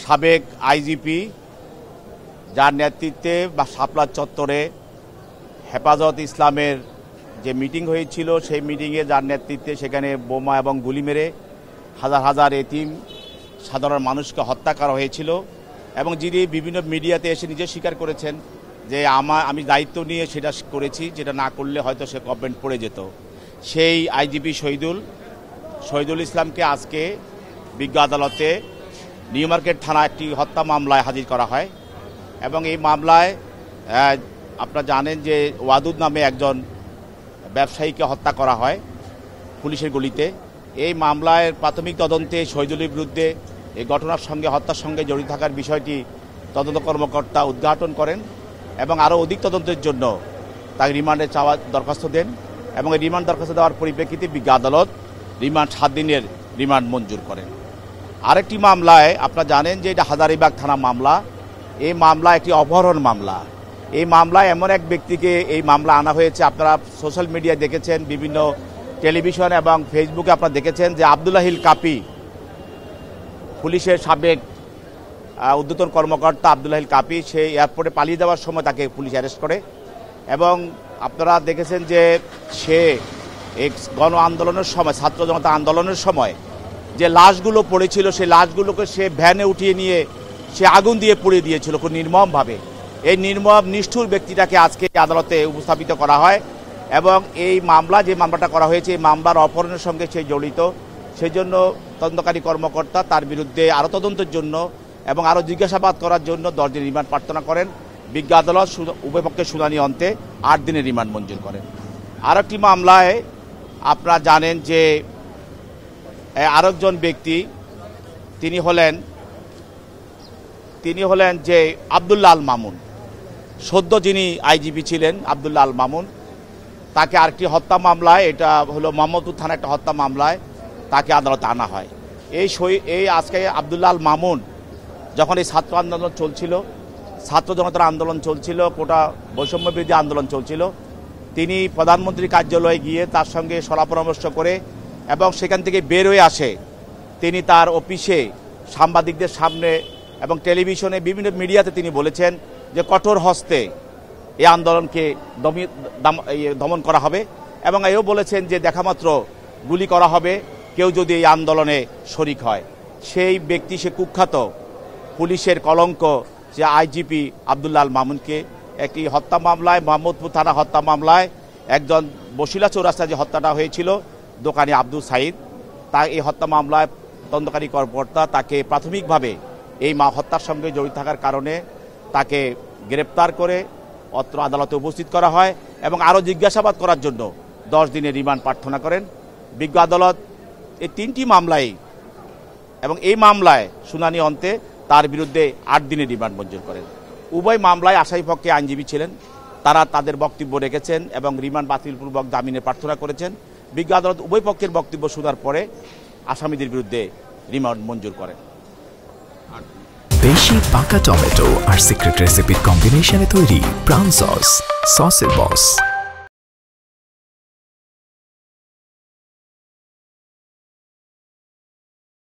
সাবেক আইজিপি যার নেতৃত্বে বা শাপলা চত্বরে হেফাজত ইসলামের যে মিটিং হয়েছিল সেই মিটিংয়ে যার নেতৃত্বে সেখানে বোমা এবং গুলি মেরে হাজার হাজার এতিম সাধারণ মানুষকে হত্যা করা হয়েছিল এবং যিনি বিভিন্ন মিডিয়াতে এসে নিজে স্বীকার করেছেন যে আমি দায়িত্ব নিয়ে সেটা করেছি, যেটা না করলে হয়তো সে গভর্নমেন্ট পড়ে যেত। সেই আইজিপি শহীদুল ইসলামকে আজকে বিজ্ঞ আদালতে নিউ মার্কেট থানা একটি হত্যা মামলায় হাজির করা হয় এবং এই মামলায় আপনারা জানেন যে ওয়াদুদ নামে একজন ব্যবসায়ীকে হত্যা করা হয় পুলিশের গুলিতে। এই মামলায় প্রাথমিক তদন্তে শহীদুলের বিরুদ্ধে এই ঘটনার সঙ্গে হত্যার সঙ্গে জড়িত থাকার বিষয়টি তদন্ত কর্মকর্তা উদ্ঘাটন করেন এবং আরও অধিক তদন্তের জন্য তাকে রিমান্ডে চাওয়ার দরখাস্ত দেন এবং এই রিমান্ড দরখাস্ত দেওয়ার পরিপ্রেক্ষিতে বিজ্ঞ আদালত রিমান্ড 7 দিনের রিমান্ড মঞ্জুর করেন। আরেকটি মামলায় আপনারা জানেন যে এটা হাজারীবাগ থানা মামলা। এই মামলা একটি অপহরণ মামলা। এই মামলায় এমন এক ব্যক্তিকে এই মামলা আনা হয়েছে, আপনারা সোশ্যাল মিডিয়ায় দেখেছেন, বিভিন্ন টেলিভিশন এবং ফেসবুকে আপনারা দেখেছেন যে আব্দুল্লাহিল কাপি, পুলিশের সাবেক ঊর্ধ্বতন কর্মকর্তা আব্দুল্লাহিল কাপি, সে এয়ারপোর্টে পালিয়ে যাওয়ার সময় তাকে পুলিশ অ্যারেস্ট করে এবং আপনারা দেখেছেন যে সে এক গণ আন্দোলনের সময়, ছাত্র জনতা আন্দোলনের সময় যে লাশগুলো পড়েছিল সেই লাশগুলোকে সে ভ্যানে উঠিয়ে নিয়ে সে আগুন দিয়ে পুড়িয়ে দিয়েছিল খুব নির্মমভাবে। এই নির্মম নিষ্ঠুর ব্যক্তিটাকে আজকে আদালতে উপস্থাপিত করা হয় এবং এই মামলা, যে মামলাটা করা হয়েছে, এই মামলার অপহরণের সঙ্গে সে জড়িত। সেই জন্য তদন্তকারী কর্মকর্তা তার বিরুদ্ধে আরও তদন্তের জন্য এবং আরও জিজ্ঞাসাবাদ করার জন্য 10 দিনের রিমান্ড প্রার্থনা করেন। বিজ্ঞ আদালত উভয় পক্ষের শুনানি অন্তে 8 দিনের রিমান্ড মঞ্জুর করেন। আরেকটি মামলায় আপনারা জানেন যে আরেকজন ব্যক্তি তিনি হলেন যে আব্দুল্লাহ আল মামুন, সদ্য যিনি আইজিপি ছিলেন আব্দুল্লাহ আল মামুন, তাকে আরেকটি হত্যা মামলায়, এটা হলো মোহাম্মদপুর থানা একটা হত্যা মামলায় তাকে আদালতে আনা হয়। এই আজকে আব্দুল্লাহ আল মামুন যখন এই ছাত্র আন্দোলন চলছিল, ছাত্র জনতার আন্দোলন চলছিল, কোটা বৈষম্য বিরোধী আন্দোলন চলছিল, তিনি প্রধানমন্ত্রীর কার্যালয়ে গিয়ে তার সঙ্গে সলা পরামর্শ করে এবং সেখান থেকে বের হয়ে আসে তিনি তার অফিসে সাংবাদিকদের সামনে এবং টেলিভিশনে বিভিন্ন মিডিয়াতে তিনি বলেছেন যে কঠোর হস্তে এই আন্দোলনকে দমন করা হবে এবং এও বলেছেন যে দেখামাত্র গুলি করা হবে কেউ যদি এই আন্দোলনে শরিক হয়। সেই ব্যক্তি, সে কুখ্যাত পুলিশের কলঙ্ক যে আইজিপি আব্দুল্লাহ আল মামুনকে একটি হত্যা মামলায়, মোহাম্মদপুর থানা হত্যা মামলায়, একজন বসিলা চৌরাস্তায় যে হত্যাটা হয়েছিল দোকানি আব্দুল সাইদ, তা এই হত্যা মামলায় তদন্তকারী কর্মকর্তা তাকে প্রাথমিকভাবে এই হত্যার সঙ্গে জড়িত থাকার কারণে তাকে গ্রেপ্তার করে অত্র আদালতে উপস্থিত করা হয় এবং আরও জিজ্ঞাসাবাদ করার জন্য 10 দিনের রিমান্ড প্রার্থনা করেন। বিজ্ঞ আদালত এই 3টি মামলায় এবং এই মামলায় শুনানি অন্তে তার বিরুদ্ধে 8 দিনের রিমান্ড মঞ্জুর করেন। উভয় মামলায় আসামিপক্ষে আইনজীবী ছিলেন, তারা তাদের বক্তব্য রেখেছেন এবং রিমান্ড বাতিলপূর্বক জামিনের প্রার্থনা করেছেন। বিজ্ঞ আদালত উভয় পক্ষের বক্তব্য শোনার পরে আসামিদের বিরুদ্ধে রিমান্ড মঞ্জুর করেন। বেশি পাকা টমেটো আর সিক্রেট রেসিপির কম্বিনেশনে তৈরি প্রাণ সসের বস।